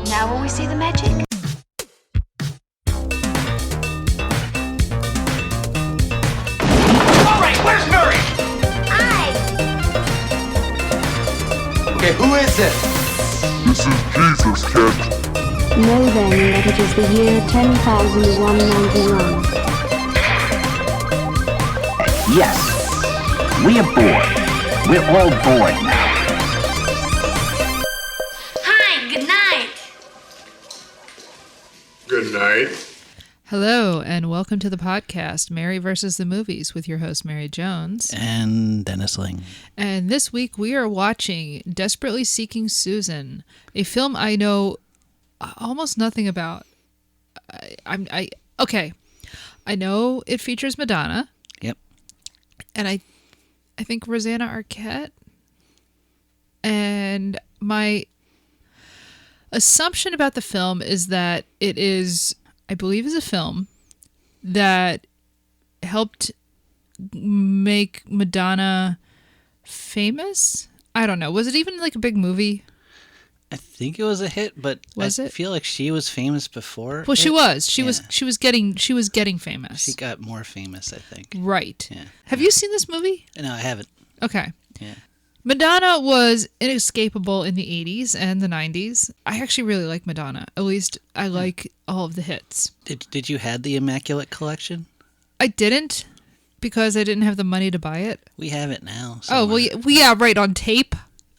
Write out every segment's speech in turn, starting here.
Now will we see the magic? All right, where's Murray? Okay, who is it? This is Jesus, kid. Know then that it is the year 10,191. Yes, we are bored. We're all bored now. Hi, good night. Good night. Hello, and welcome to the podcast, Mary versus the Movies, with your host, Mary Jones. And Dennis Ling. And this week we are watching Desperately Seeking Susan, a film I know almost nothing about. Okay. I know it features Madonna. Yep. And I think Rosanna Arquette. And my assumption about the film is that it is, I believe, is a film that helped make Madonna famous. I don't know. Was it even like a big movie? I think it was a hit, but I feel like she was famous before. Well, she was. She was getting famous. She got more famous, I think. Right. Yeah. Have you seen this movie? No, I haven't. Okay. Yeah. Madonna was inescapable in the 80s and the 90s. I actually really like Madonna. At least I like all of the hits. Did you have the Immaculate Collection? I didn't, because I didn't have the money to buy it. We have it now. Oh, well, yeah, right, on tape.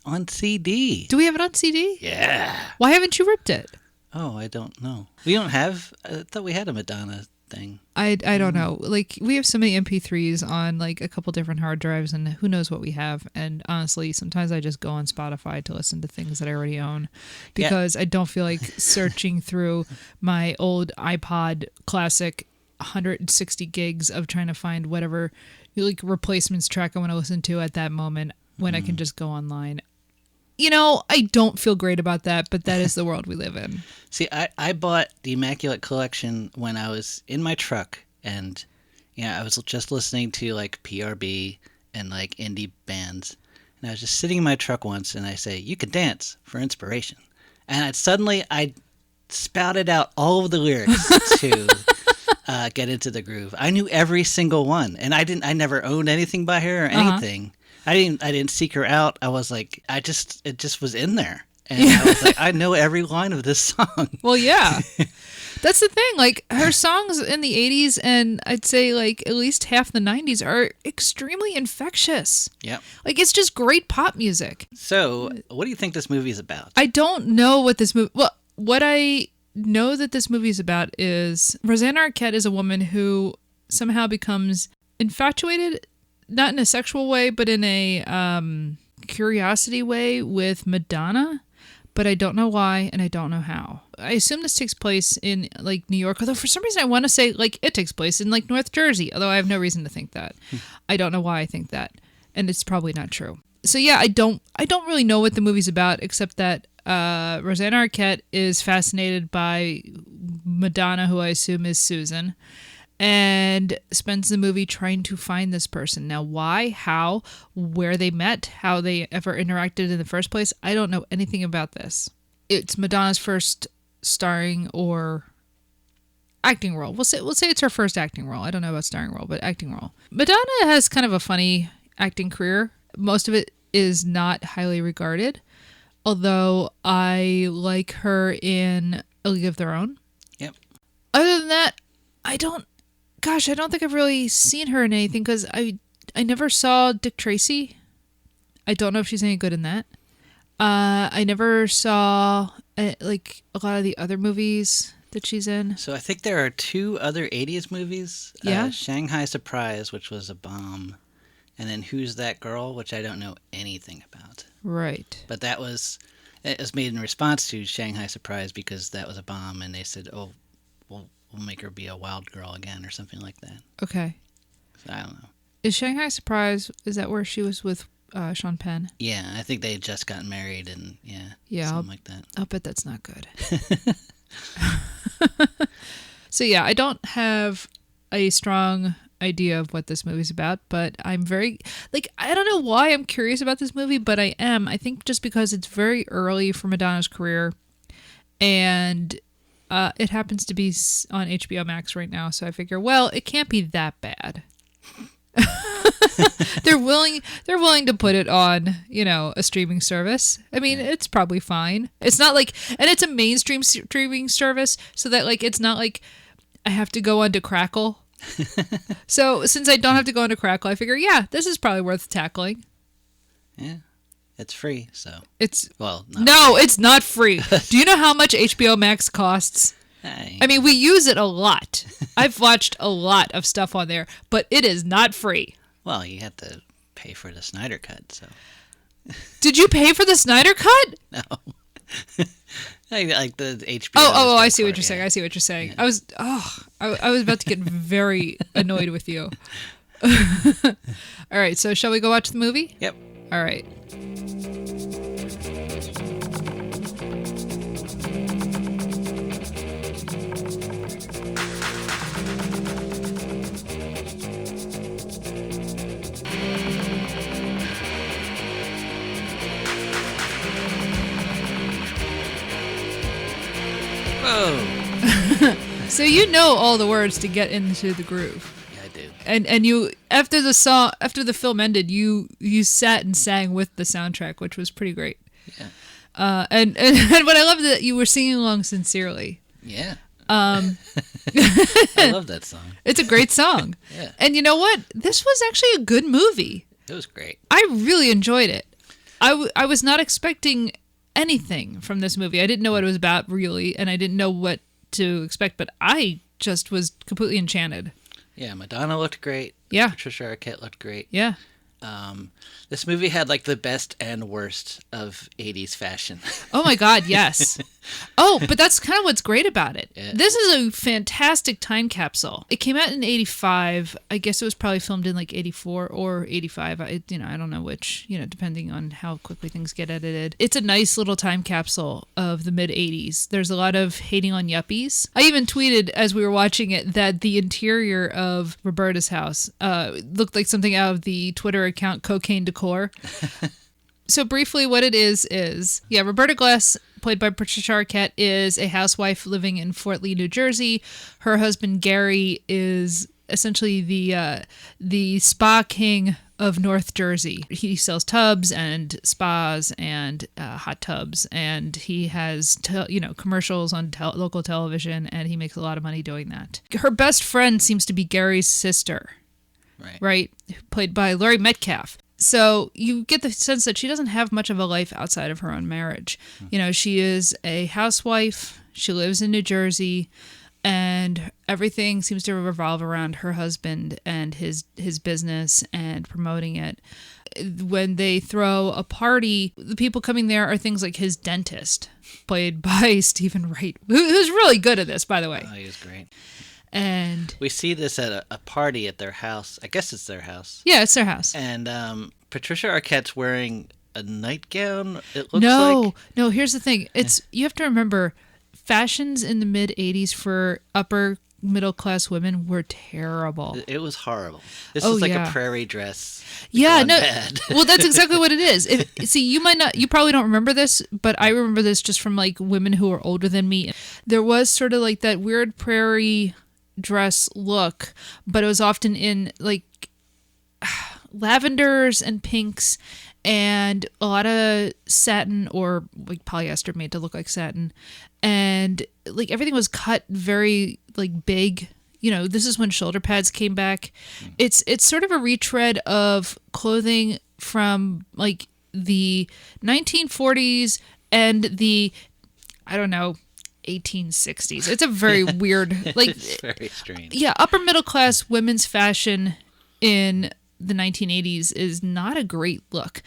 On CD. Do we have it on CD? Yeah. Why haven't you ripped it? Oh, I don't know. We don't have... I thought we had a Madonna thing. I don't know. Like, we have so many MP3s on, like, a couple different hard drives, and who knows what we have. And honestly, sometimes I just go on Spotify to listen to things that I already own, because I don't feel like searching through my old iPod Classic 160 gigs of trying to find whatever, like, replacements track I want to listen to at that moment when I can just go online. You know, I don't feel great about that, but that is the world we live in. See, I bought the Immaculate Collection when I was in my truck, and I was just listening to like PRB and like indie bands, and I was just sitting in my truck once, and I say, "You can dance for inspiration," and suddenly I spouted out all of the lyrics to get into the groove. I knew every single one, and I never owned anything by her or anything. I didn't seek her out. I was like, it just was in there. And I was like, I know every line of this song. Well, yeah. That's the thing. Like, her songs in the 80s and I'd say like at least half the 90s are extremely infectious. Yep. Like, it's just great pop music. So, what do you think this movie is about? I don't know what this movie... Well, what I know that this movie is about is Rosanna Arquette is a woman who somehow becomes infatuated, not in a sexual way, but in a curiosity way with Madonna, but I don't know why and I don't know how. I assume this takes place in like New York, although for some reason I want to say like it takes place in like North Jersey, although I have no reason to think that. I don't know why I think that, and it's probably not true. So yeah, I don't really know what the movie's about, except that Rosanna Arquette is fascinated by Madonna, who I assume is Susan, and spends the movie trying to find this person. Now, why, how, where they met, how they ever interacted in the first place, I don't know anything about this. It's Madonna's first starring or acting role. We'll say it's her first acting role. I don't know about starring role, but acting role. Madonna has kind of a funny acting career. Most of it is not highly regarded, although I like her in A League of Their Own. Yep. Other than that, I don't think I've really seen her in anything, because I never saw Dick Tracy. I don't know if she's any good in that. I never saw like a lot of the other movies that she's in. So I think there are two other 80s movies. Yeah. Shanghai Surprise, which was a bomb, and then Who's That Girl, which I don't know anything about. Right. But it was made in response to Shanghai Surprise, because that was a bomb, and they said, "Oh, we'll make her be a wild girl again," or something like that. Okay. So I don't know. Is Shanghai Surprise, is that where she was with Sean Penn? Yeah, I think they had just gotten married, and something like that. I'll bet that's not good. So yeah, I don't have a strong idea of what this movie's about, but I'm very, like, I don't know why I'm curious about this movie, but I am. I think just because it's very early for Madonna's career, And it happens to be on HBO Max right now, so I figure, well, it can't be that bad. They're willing to put it on, a streaming service. I mean, it's probably fine. It's not like, and it's a mainstream streaming service, so that like it's not like I have to go onto Crackle. So since I don't have to go onto Crackle, I figure, yeah, this is probably worth tackling. Yeah, it's free, so it's no, it's not free. Do you know how much HBO Max costs? I mean, we use it a lot. I've watched a lot of stuff on there, but it is not free. Well, you have to pay for the Snyder Cut, so. Did you pay for the Snyder Cut? No. like the HBO. Oh, I see what you're saying. Yeah. I see what you're saying. I was about to get very annoyed with you. All right, so shall we go watch the movie? Yep. All right. So you know all the words to get into the groove. Yeah, I do. And you after the film ended, you sat and sang with the soundtrack, which was pretty great. Yeah. And what I love that you were singing along sincerely. Yeah. I love that song. It's a great song. Yeah. And you know what? This was actually a good movie. It was great. I really enjoyed it. I was not expecting anything from this movie. I didn't know what it was about really, and I didn't know what to expect, but I just was completely enchanted. Yeah, Madonna looked great. Yeah. Patricia Arquette looked great. Yeah. This movie had like the best and worst of 80s fashion. Oh my God, yes. Oh, but that's kind of what's great about it. Yeah. This is a fantastic time capsule. It came out in 85. I guess it was probably filmed in like 84 or 85. I don't know which, depending on how quickly things get edited. It's a nice little time capsule of the mid 80s. There's a lot of hating on yuppies. I even tweeted as we were watching it that the interior of Roberta's house looked like something out of the Twitter account Cocaine Decor. So briefly what it is Roberta Glass, played by Patricia Arquette, is a housewife living in Fort Lee, New Jersey. Her husband Gary is essentially the spa king of North Jersey. He sells tubs and spas and hot tubs, and he has commercials on local television, and he makes a lot of money doing that. Her best friend seems to be Gary's sister, right? Played by Laurie Metcalf. So you get the sense that she doesn't have much of a life outside of her own marriage. She is a housewife. She lives in New Jersey, and everything seems to revolve around her husband and his business and promoting it. When they throw a party, the people coming there are things like his dentist, played by Stephen Wright, who's really good at this, by the way. Oh, he was great. And we see this at a party at their house. I guess it's their house. Yeah, it's their house. And Patricia Arquette's wearing a nightgown, it looks like. No, here's the thing. You have to remember, fashions in the mid-'80s for upper middle-class women were terrible. It was horrible. This is like a prairie dress. Yeah, no. Bad. Well, that's exactly what it is. You probably don't remember this, but I remember this just from like women who are older than me. There was sort of like that weird prairie dress look, but it was often in like lavenders and pinks and a lot of satin or like polyester made to look like satin, and like everything was cut very like big. This is when shoulder pads came back. It's sort of a retread of clothing from like the 1940s and the 1860s. It's a very weird, like, it's very strange. Yeah, upper middle class women's fashion in the 1980s is not a great look.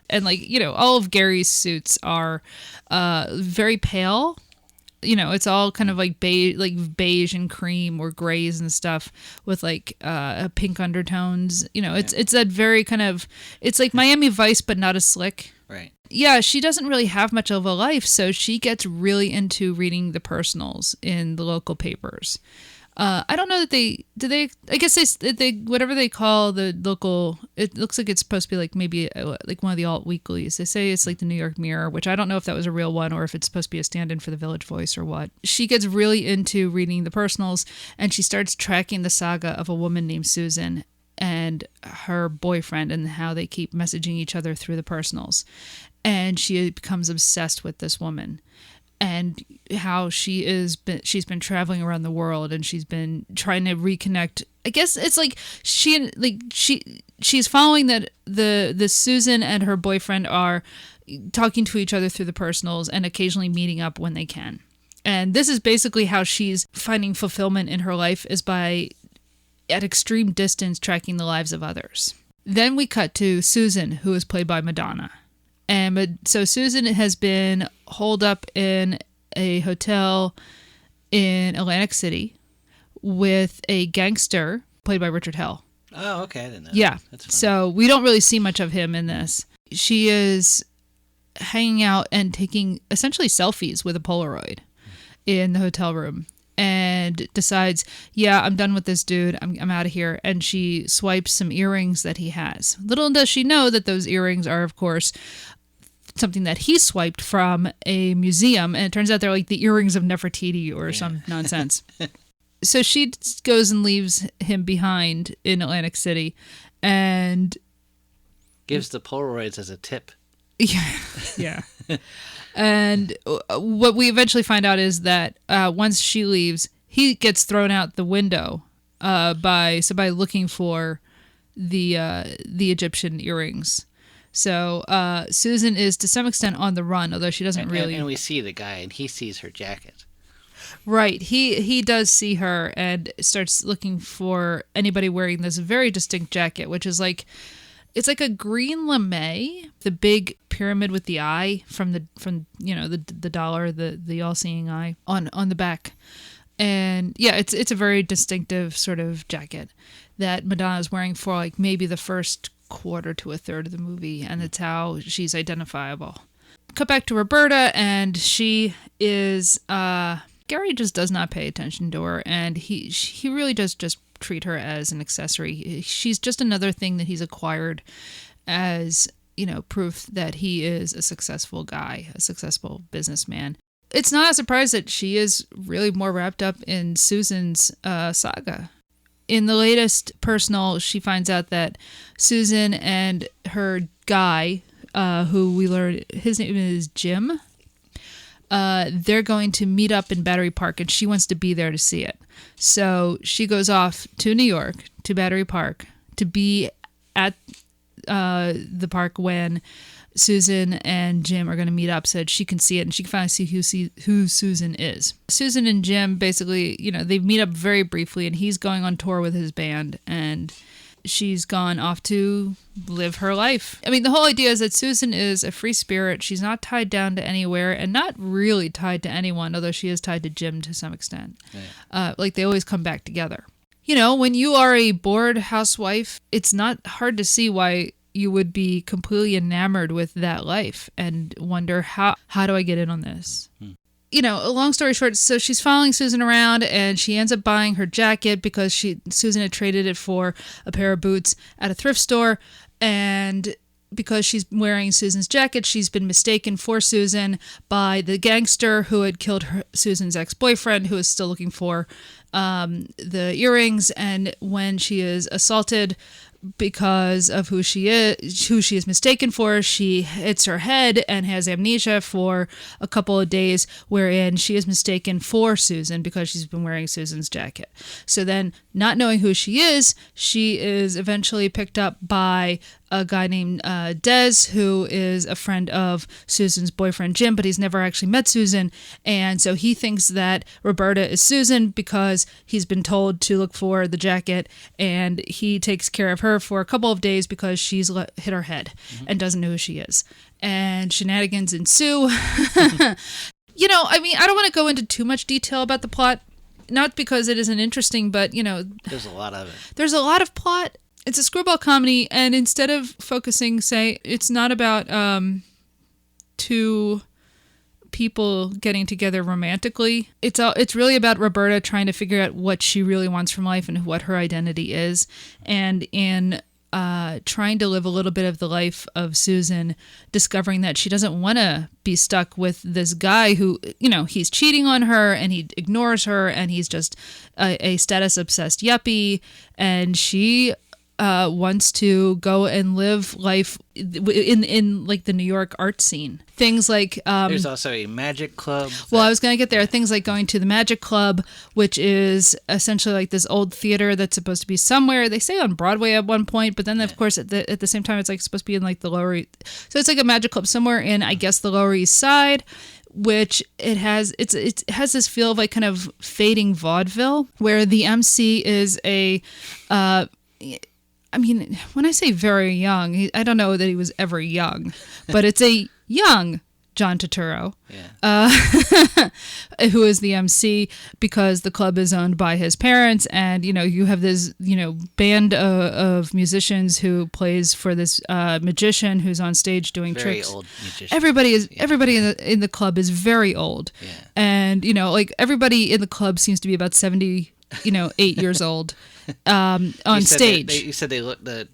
And like, all of Gary's suits are very pale. It's all kind of like beige and cream or grays and stuff with like pink undertones. It's that very kind of, it's like Miami Vice but not as slick. Right. Yeah, she doesn't really have much of a life, so she gets really into reading the personals in the local papers. I don't know that they I guess they whatever they call the local, it looks like it's supposed to be like maybe like one of the alt weeklies. They say it's like the New York Mirror, which I don't know if that was a real one or if it's supposed to be a stand-in for the Village Voice or what. She gets really into reading the personals, and she starts tracking the saga of a woman named Susan and her boyfriend and how they keep messaging each other through the personals. And she becomes obsessed with this woman and how she's been traveling around the world, and she's been trying to reconnect. I guess it's like she's following that the Susan and her boyfriend are talking to each other through the personals and occasionally meeting up when they can. And this is basically how she's finding fulfillment in her life, is by at extreme distance tracking the lives of others. Then we cut to Susan, who is played by Madonna. And so Susan has been holed up in a hotel in Atlantic City with a gangster played by Richard Hell. Oh, okay. I didn't know. Yeah. That's fun. So we don't really see much of him in this. She is hanging out and taking essentially selfies with a Polaroid in the hotel room, and decides, yeah, I'm done with this dude. I'm out of here. And she swipes some earrings that he has. Little does she know that those earrings are, of course, something that he swiped from a museum. And it turns out they're like the earrings of Nefertiti or some nonsense. So she goes and leaves him behind in Atlantic City and gives the Polaroids as a tip. Yeah. And what we eventually find out is that once she leaves, he gets thrown out the window by looking for the Egyptian earrings. So Susan is to some extent on the run, although she doesn't really. And we see the guy, and he sees her jacket. Right. He does see her and starts looking for anybody wearing this very distinct jacket, which is like. It's like a green lame, the big pyramid with the eye from the dollar, the all-seeing eye on the back. And yeah, it's a very distinctive sort of jacket that Madonna is wearing for like maybe the first quarter to a third of the movie, and it's how she's identifiable. Cut back to Roberta, and she is Gary just does not pay attention to her, and he really does just treat her as an accessory. She's just another thing that he's acquired as, proof that he is a successful guy, a successful businessman. It's not a surprise that she is really more wrapped up in Susan's saga. In the latest personal, she finds out that Susan and her guy, who we learned his name is Jim, they're going to meet up in Battery Park, and she wants to be there to see it. So she goes off to New York, to Battery Park, to be at the park when Susan and Jim are going to meet up so that she can see it and she can finally see who Susan is. Susan and Jim basically, they meet up very briefly, and he's going on tour with his band, and she's gone off to live her life. I mean, the whole idea is that Susan is a free spirit. She's not tied down to anywhere and not really tied to anyone, although she is tied to Jim to some extent. Yeah. Like they always come back together. When you are a bored housewife, it's not hard to see why you would be completely enamored with that life and wonder, how do I get in on this? A long story short, so she's following Susan around, and she ends up buying her jacket because Susan had traded it for a pair of boots at a thrift store, and because she's wearing Susan's jacket, she's been mistaken for Susan by the gangster who had killed Susan's ex-boyfriend, who is still looking for the earrings. And when she is assaulted because of who she is mistaken for, she hits her head and has amnesia for a couple of days, wherein she is mistaken for Susan because she's been wearing Susan's jacket. So then, not knowing who she is eventually picked up by a guy named Des, who is a friend of Susan's boyfriend Jim, but he's never actually met Susan, and so he thinks that Roberta is Susan because he's been told to look for the jacket, and he takes care of her for a couple of days because she's hit her head and doesn't know who she is, and shenanigans ensue. I don't want to go into too much detail about the plot, not because it isn't interesting, but there's a lot of it. There's a lot of plot. It's a screwball comedy, and instead of focusing, say, it's not about two people getting together romantically. It's really about Roberta trying to figure out what she really wants from life and what her identity is, and in trying to live a little bit of the life of Susan, discovering that she doesn't want to be stuck with this guy who, he's cheating on her and he ignores her and he's just a status obsessed yuppie, and she wants to go and live life in like the New York art scene. Things like there's also a magic club. Well, I was going to get there. Things like going to the Magic Club, which is essentially like this old theater that's supposed to be somewhere. They say on Broadway at one point, but then of course at the same time it's like supposed to be in like the Lower. So it's like a magic club somewhere in, I guess, the Lower East Side, which it has this feel of like kind of fading vaudeville, where the MC is a. I mean, when I say very young, I don't know that he was ever young, but it's a young John Turturro, who is the MC, because the club is owned by his parents, and you have this band of musicians who plays for this magician who's on stage doing tricks. Old magician. Everybody in the club is very old, and like everybody in the club seems to be about 78 years old. On stage. You said they look the.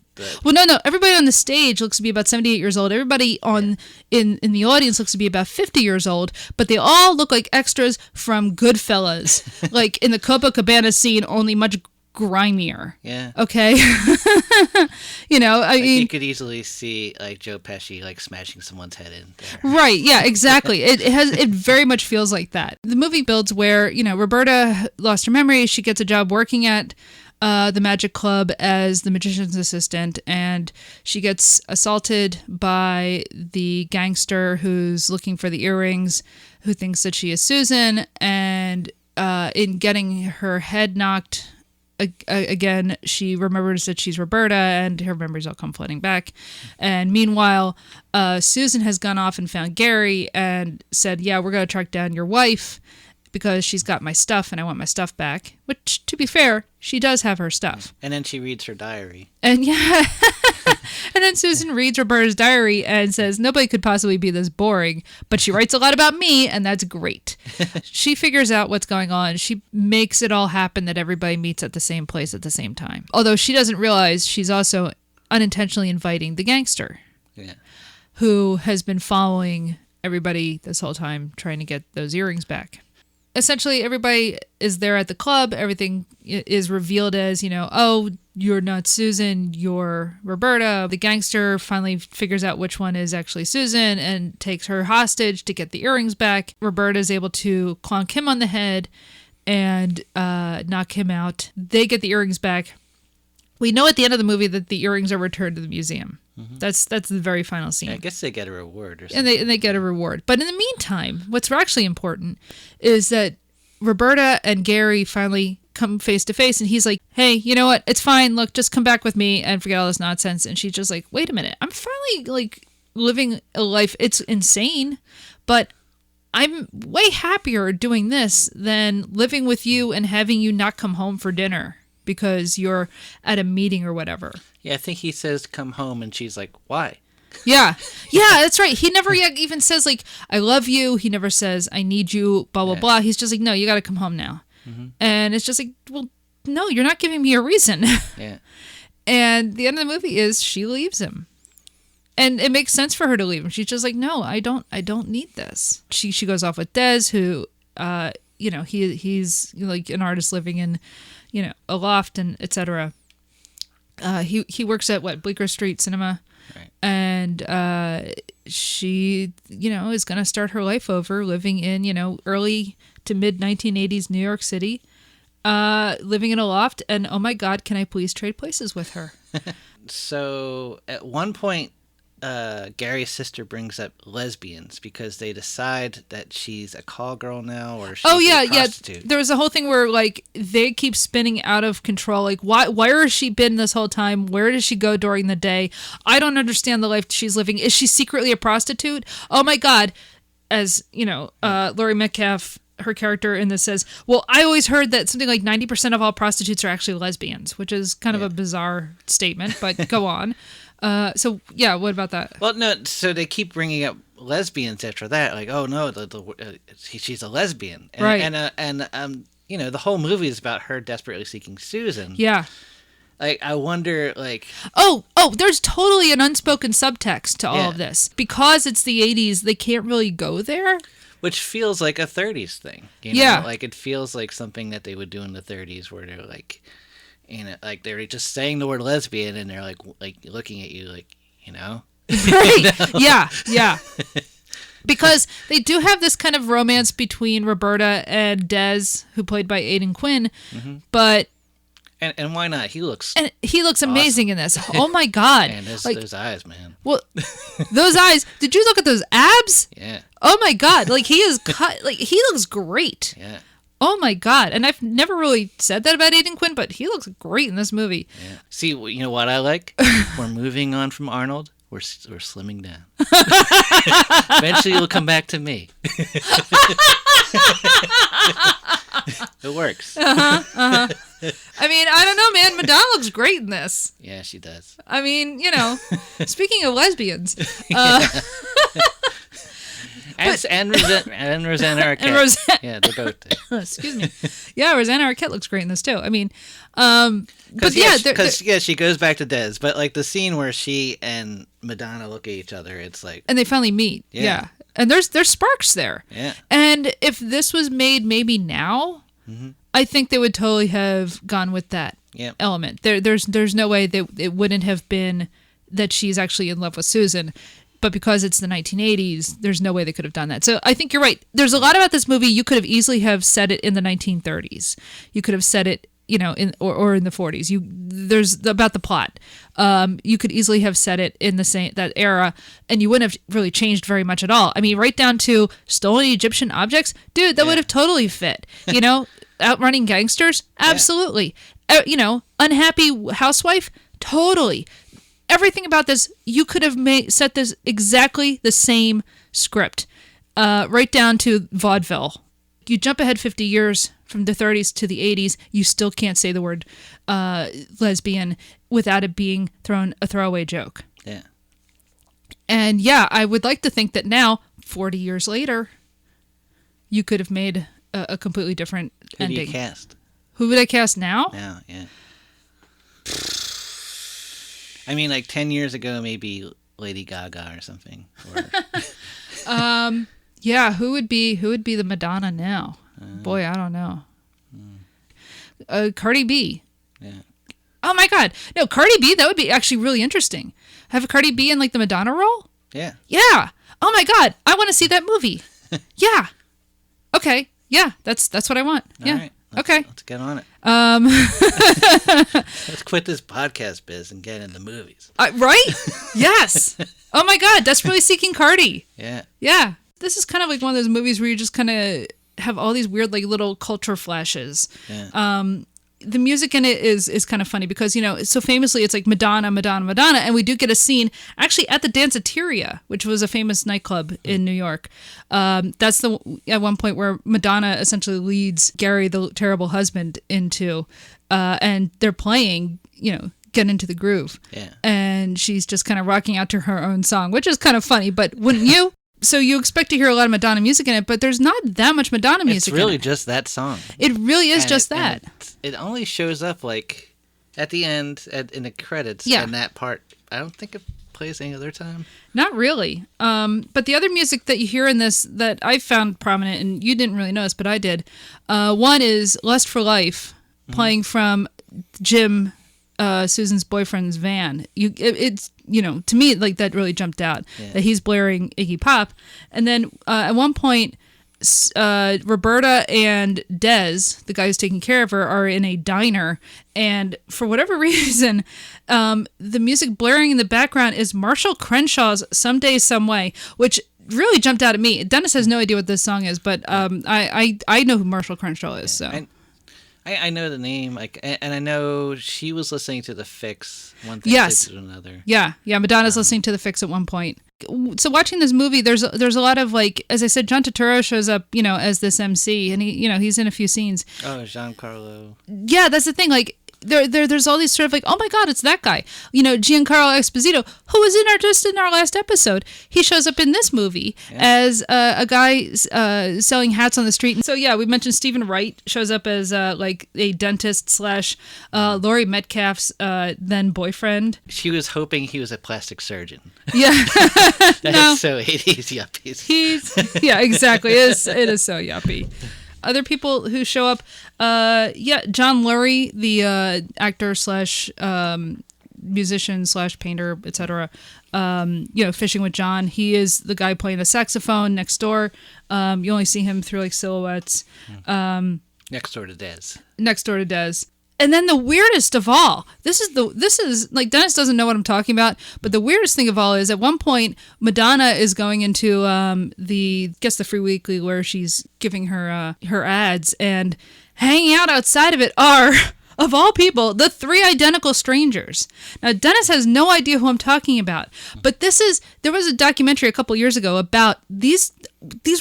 Well, no. Everybody on the stage looks to be about 78 years old. Everybody in the audience looks to be about 50 years old. But they all look like extras from Goodfellas, like in the Copacabana scene, only much grimier. Yeah. Okay. I mean, you could easily see like Joe Pesci like smashing someone's head in there. Right. Yeah. Exactly. It very much feels like that. The movie builds where Roberta lost her memory. She gets a job working at the Magic Club as the magician's assistant, and she gets assaulted by the gangster who's looking for the earrings, who thinks that she is Susan, and in getting her head knocked again, she remembers that she's Roberta, and her memories all come flooding back. And meanwhile, Susan has gone off and found Gary and said, yeah, we're going to track down your wife because she's got my stuff and I want my stuff back. Which, to be fair, she does have her stuff. And then she reads her diary. And yeah. And then Susan reads Roberta's diary and says, nobody could possibly be this boring, but she writes a lot about me, and that's great. She figures out what's going on. She makes it all happen that everybody meets at the same place at the same time. Although she doesn't realize she's also unintentionally inviting the gangster. Yeah. Who has been following everybody this whole time, trying to get those earrings back. Essentially, everybody is there at the club. Everything is revealed as, oh, you're not Susan, you're Roberta. The gangster finally figures out which one is actually Susan and takes her hostage to get the earrings back. Roberta is able to clonk him on the head and knock him out. They get the earrings back. We know at the end of the movie that the earrings are returned to the museum. Mm-hmm. That's the very final scene. Yeah, I guess they get a reward or something. And they get a reward. But in the meantime, what's actually important is that Roberta and Gary finally come face to face, and he's like, hey, you know what? It's fine. Look, just come back with me and forget all this nonsense. And she's just like, wait a minute. I'm finally like living a life. It's insane, but I'm way happier doing this than living with you and having you not come home for dinner because you're at a meeting or whatever. Yeah, I think he says come home, and she's like, why? Yeah, that's right. He never even says, like, I love you. He never says, I need you, blah, blah, blah. He's just like, no, you got to come home now. Mm-hmm. And it's just like, well, no, you're not giving me a reason. Yeah. And the end of the movie is she leaves him. And it makes sense for her to leave him. She's just like, no, I don't need this. She goes off with Des, who, he's like an artist living in, a loft and etc. He works at Bleecker Street Cinema. Right. And she, is going to start her life over living in, early to mid 1980s New York City, living in a loft. And oh my God, can I please trade places with her? So at one point, Gary's sister brings up lesbians because they decide that she's a call girl now, or she's a prostitute. There was a whole thing where like they keep spinning out of control. Like where has she been this whole time? Where does she go during the day? I don't understand the life she's living. Is she secretly a prostitute? Oh my God. As Laurie Metcalf, her character in this says, well, I always heard that something like 90% of all prostitutes are actually lesbians, which is kind of a bizarre statement, but go on. What about that? Well, no, so they keep bringing up lesbians after that. Like, oh no, she's a lesbian. And, Right. And you know, the whole movie is about her desperately seeking Susan. Yeah. Like, I wonder, like... Oh, there's totally an unspoken subtext to all Yeah. of this. Because it's the 80s, they can't really go there. Which feels like a 30s thing. You know? Yeah. Like, it feels like something that they would do in the 30s where they're like, you know, like they're just saying the word lesbian and they're like looking at you like, you know? Right. Yeah. Because they do have this kind of romance between Roberta and Des, who played by Aiden Quinn, but... And why not? He looks amazing in this. Oh my God. Man, like, those eyes, man. Well, those eyes. Did you look at those abs? Yeah. Oh my God. Like he is cut. Like he looks great. Yeah. Oh my God. And I've never really said that about Aiden Quinn, but he looks great in this movie. Yeah. See, you know what I like? We're moving on from Arnold. We're slimming down. Eventually, you'll come back to me. It works. I mean, I don't know, man. Madonna looks great in this. Yeah, she does. I mean, you know, speaking of lesbians. And Rosanna Arquette. And Rosanna. Yeah, they're both there. Excuse me. Yeah, Rosanna Arquette looks great in this too. I mean, but yeah, because she goes back to Des, but like the scene where she and Madonna look at each other, it's like, and they finally meet. Yeah. And there's sparks there. Yeah. And if this was made maybe now, I think they would totally have gone with that element. There's no way that it wouldn't have been that she's actually in love with Susan. But because it's the 1980s, there's no way they could have done that. So I think you're right. There's a lot about this movie. You could have easily have said it in the 1930s. You could have said it, you know, or in the 40s. There's about the plot. You could easily have said it in that era, and you wouldn't have really changed very much at all. I mean, right down to stolen Egyptian objects, dude. That would have totally fit. You know, outrunning gangsters, absolutely. You know, unhappy housewife, totally. Everything about this, you could have set this exactly the same script, right down to vaudeville. You jump ahead 50 years from the 30s to the 80s, you still can't say the word lesbian without it being a throwaway joke. Yeah. And yeah, I would like to think that now, 40 years later, you could have made a completely different ending. Who do you cast? Who would I cast now? Yeah. I mean, like 10 years ago, maybe Lady Gaga or something. Or... Yeah, who would be the Madonna now? Boy, I don't know. Cardi B. Yeah. Oh my God, no, Cardi B. That would be actually really interesting. Have a Cardi B in like the Madonna role. Yeah. Yeah. Oh my God, I want to see that movie. Yeah. Okay. Yeah, that's what I want. All yeah. right. Okay. Let's get on it. Let's quit this podcast biz and get into movies. Right? Yes. Oh my God, Desperately Seeking Cardi. Yeah. Yeah. This is kind of like one of those movies where you just kind of have all these weird like little culture flashes. Yeah. The music in it is kind of funny because, you know, so famously it's like Madonna, Madonna, Madonna. And we do get a scene actually at the Danceteria, which was a famous nightclub in New York. That's at one point where Madonna essentially leads Gary, the terrible husband, into, and they're playing, you know, Get Into the Groove. Yeah. And she's just kind of rocking out to her own song, which is kind of funny, but wouldn't you? So you expect to hear a lot of Madonna music in it, but there's not that much Madonna music in it. It's really just that song. It really is just that. It only shows up like at the end in the credits. Yeah. And that part, I don't think it plays any other time. Not really. But the other music that you hear in this that I found prominent, and you didn't really notice, but I did. One is Lust for Life, playing from Jim, Susan's boyfriend's van. It's, you know, to me, like that really jumped out, that he's blaring Iggy Pop. And then at one point, Roberta and Des, the guy who's taking care of her, are in a diner, and for whatever reason, the music blaring in the background is Marshall Crenshaw's Someday, Some Way, which really jumped out at me. Dennis has no idea what this song is, but I know who Marshall Crenshaw is. So I know the name, like, and I know she was listening to The Fix. One thing yes. to another. Yeah. Madonna's listening to The Fix at one point. So watching this movie, there's a lot of, like, as I said, John Turturro shows up, you know, as this MC, and he's in a few scenes. Oh, Giancarlo. Yeah, that's the thing. Like, there's all these sort of like, oh my God, it's that guy. Giancarlo Esposito, who was just in our last episode. He shows up in this movie as a guy selling hats on the street. So yeah, we mentioned Stephen Wright shows up as like a dentist / Laurie Metcalf's then boyfriend. She was hoping he was a plastic surgeon. Yeah. That's so 80s yuppies. Yeah, exactly. It is so yuppie. Other people who show up, John Lurie, the actor / musician / painter, etc. Fishing with John. He is the guy playing the saxophone next door. You only see him through like silhouettes. Next door to Dez. And then the weirdest of all, this is like, Dennis doesn't know what I'm talking about, but the weirdest thing of all is at one point Madonna is going into the Free Weekly where she's giving her ads, and hanging out outside of it are, of all people, the 3 identical strangers. Now Dennis has no idea who I'm talking about, but there was a documentary a couple years ago about these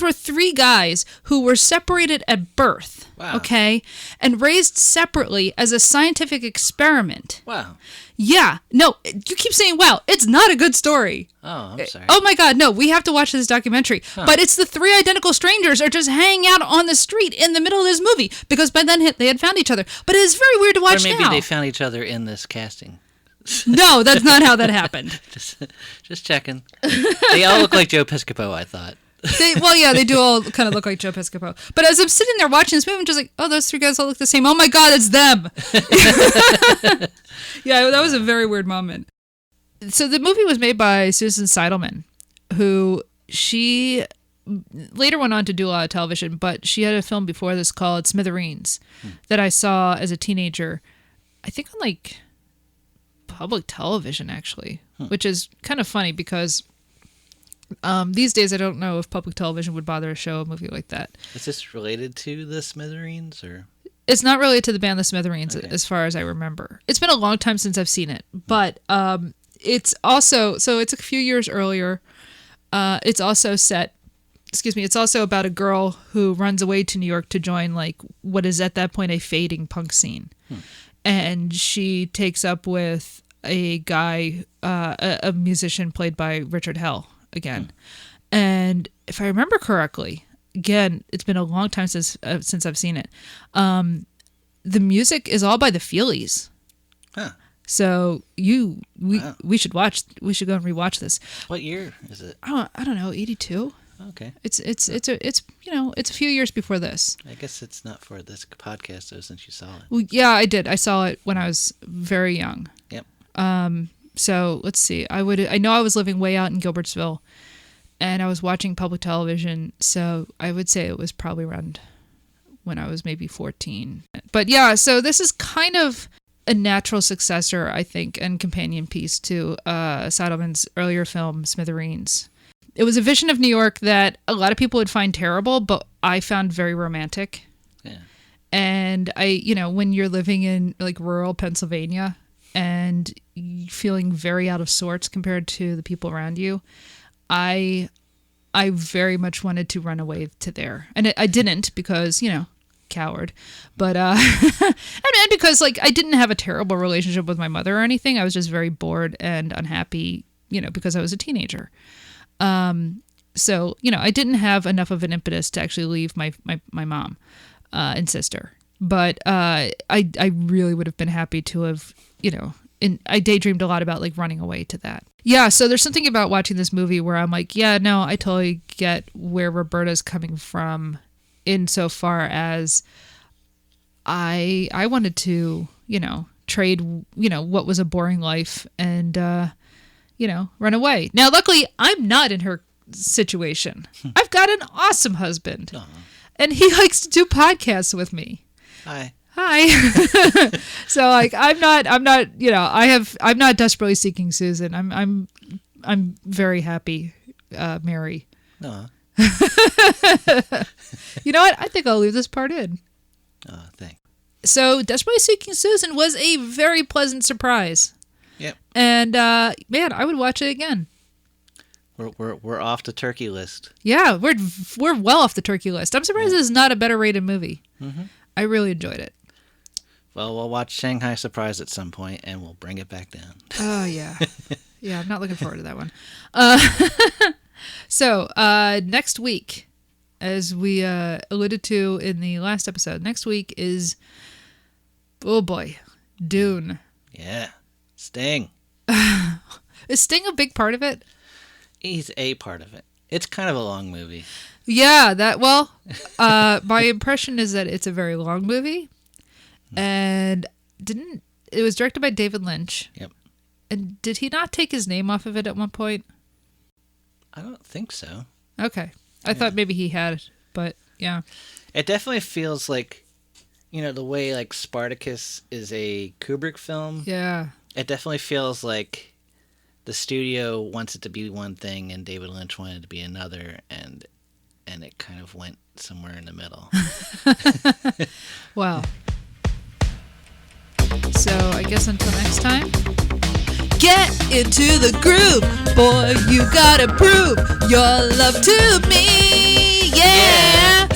were 3 guys who were separated at birth. Wow. Okay, and raised separately as a scientific experiment. Wow. Yeah. No, you keep saying wow. It's not a good story. Oh, I'm sorry. Oh my God, no, we have to watch this documentary. Huh. But it's the 3 identical strangers are just hanging out on the street in the middle of this movie, because by then they had found each other. But it is very weird to watch now. Or maybe they found each other in this casting. No, that's not how that happened. Just checking. They all look like Joe Piscopo, I thought. They do all kind of look like Joe Piscopo. But as I'm sitting there watching this movie, I'm just like, oh, those 3 guys all look the same. Oh my God, it's them. Yeah, that was a very weird moment. So the movie was made by Susan Seidelman, who she later went on to do a lot of television, but she had a film before this called Smithereens that I saw as a teenager, I think on like public television actually, which is kind of funny because these days I don't know if public television would bother to show a movie like that. Is this related to the Smithereens, or? It's not related to the band The Smithereens, okay, as far as I remember. It's been a long time since I've seen it, but it's also, so it's a few years earlier. It's also it's also about a girl who runs away to New York to join like what is at that point a fading punk scene. And she takes up with a guy, a musician played by Richard Hell again. And if I remember correctly, again, it's been a long time since I've seen it. The music is all by the Feelies. Huh. So we should go and rewatch this. What year is it? I don't know, 82. Okay. It's a few years before this. I guess it's not for this podcast though, since you saw it. Well, yeah, I did. I saw it when I was very young. Yep. So let's see. I know I was living way out in Gilbertsville, and I was watching public television. So I would say it was probably around when I was maybe 14. But yeah, so this is kind of a natural successor, I think, and companion piece to Seidelman's earlier film, Smithereens. It was a vision of New York that a lot of people would find terrible, but I found very romantic. Yeah. And when you're living in like rural Pennsylvania and feeling very out of sorts compared to the people around you, I very much wanted to run away to there. And I didn't because, coward. But, and because like I didn't have a terrible relationship with my mother or anything. I was just very bored and unhappy, because I was a teenager. So, I didn't have enough of an impetus to actually leave my mom, and sister, but, I really would have been happy to have, I daydreamed a lot about like running away to that. Yeah. So there's something about watching this movie where I'm like, yeah, no, I totally get where Roberta's coming from insofar as I wanted to, trade, what was a boring life and, run away. Now, luckily, I'm not in her situation. I've got an awesome husband. Aww. And he likes to do podcasts with me. Hi. So like, I'm not desperately seeking Susan. I'm very happy, Mary. No. You know what? I think I'll leave this part in. Oh, thanks. So Desperately Seeking Susan was a very pleasant surprise. Yep. And man, I would watch it again. We're off the turkey list. Yeah, we're well off the turkey list. I'm surprised this is not a better rated movie. Mm-hmm. I really enjoyed it. Well, we'll watch Shanghai Surprise at some point, and we'll bring it back down. Oh, yeah. Yeah, I'm not looking forward to that one. So, next week, as we alluded to in the last episode, next week is, oh boy, Dune. Yeah. Sting. Is Sting a big part of it? He's a part of it. It's kind of a long movie. Yeah, my impression is that it's a very long movie. And it was directed by David Lynch. Yep. And did he not take his name off of it at one point? I don't think so. Okay. I thought maybe he had, but yeah. It definitely feels like, the way like Spartacus is a Kubrick film. Yeah. It definitely feels like the studio wants it to be one thing and David Lynch wanted it to be another, and it kind of went somewhere in the middle. Wow. So I guess until next time, get into the groove, boy. You gotta prove your love to me, yeah.